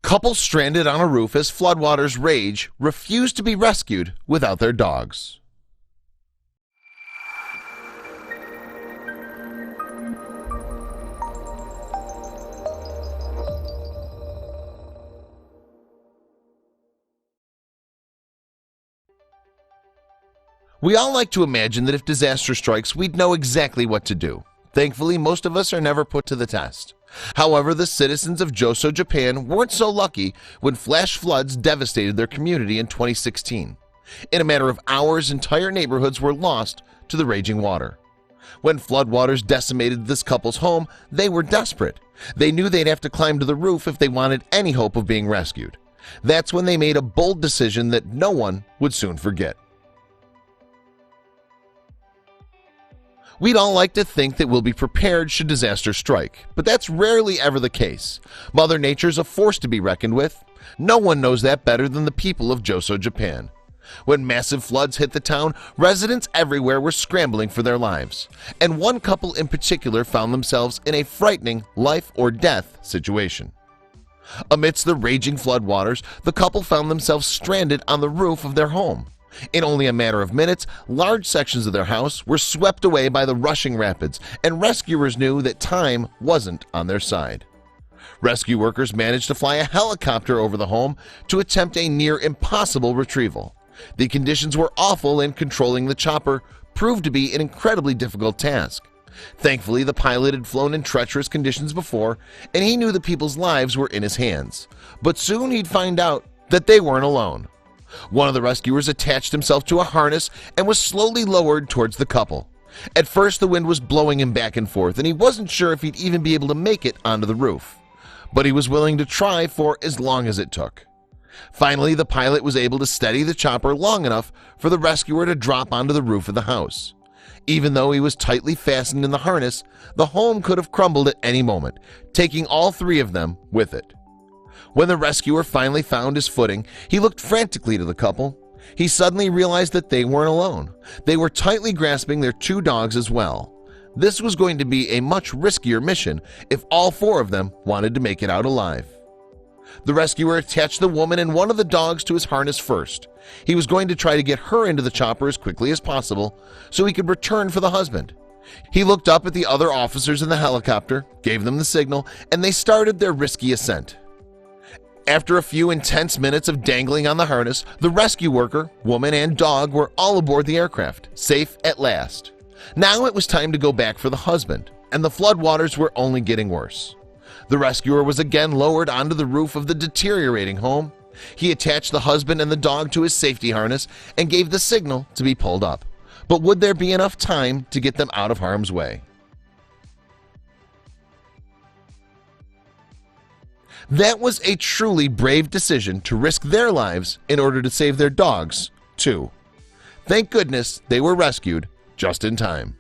Couple stranded on a roof as floodwaters rage refuse to be rescued without their dogs. We all like to imagine that if disaster strikes, we'd know exactly what to do. Thankfully, most of us are never put to the test. However, the citizens of Joso, Japan weren't so lucky when flash floods devastated their community in 2016. In a matter of hours, entire neighborhoods were lost to the raging water. When floodwaters decimated this couple's home, they were desperate. They knew they'd have to climb to the roof if they wanted any hope of being rescued. That's when they made a bold decision that no one would soon forget. We'd all like to think that we'll be prepared should disaster strike, but that's rarely ever the case. Mother Nature's a force to be reckoned with. No one knows that better than the people of Joso, Japan. When massive floods hit the town, residents everywhere were scrambling for their lives, and one couple in particular found themselves in a frightening life-or-death situation. Amidst the raging floodwaters, the couple found themselves stranded on the roof of their home. In only a matter of minutes, large sections of their house were swept away by the rushing rapids, and rescuers knew that time wasn't on their side. Rescue workers managed to fly a helicopter over the home to attempt a near-impossible retrieval. The conditions were awful, and controlling the chopper proved to be an incredibly difficult task. Thankfully, the pilot had flown in treacherous conditions before, and he knew the people's lives were in his hands. But soon he'd find out that they weren't alone. One of the rescuers attached himself to a harness and was slowly lowered towards the couple. At first, the wind was blowing him back and forth, and he wasn't sure if he'd even be able to make it onto the roof. But he was willing to try for as long as it took. Finally, the pilot was able to steady the chopper long enough for the rescuer to drop onto the roof of the house. Even though he was tightly fastened in the harness, the home could have crumbled at any moment, taking all three of them with it. When the rescuer finally found his footing, he looked frantically to the couple. He suddenly realized that they weren't alone. They were tightly grasping their two dogs as well. This was going to be a much riskier mission if all four of them wanted to make it out alive. The rescuer attached the woman and one of the dogs to his harness first. He was going to try to get her into the chopper as quickly as possible so he could return for the husband. He looked up at the other officers in the helicopter, gave them the signal, and they started their risky ascent. After a few intense minutes of dangling on the harness, the rescue worker, woman, and dog were all aboard the aircraft, safe at last. Now it was time to go back for the husband, and the floodwaters were only getting worse. The rescuer was again lowered onto the roof of the deteriorating home. He attached the husband and the dog to his safety harness and gave the signal to be pulled up. But would there be enough time to get them out of harm's way? That was a truly brave decision to risk their lives in order to save their dogs, too. Thank goodness they were rescued just in time.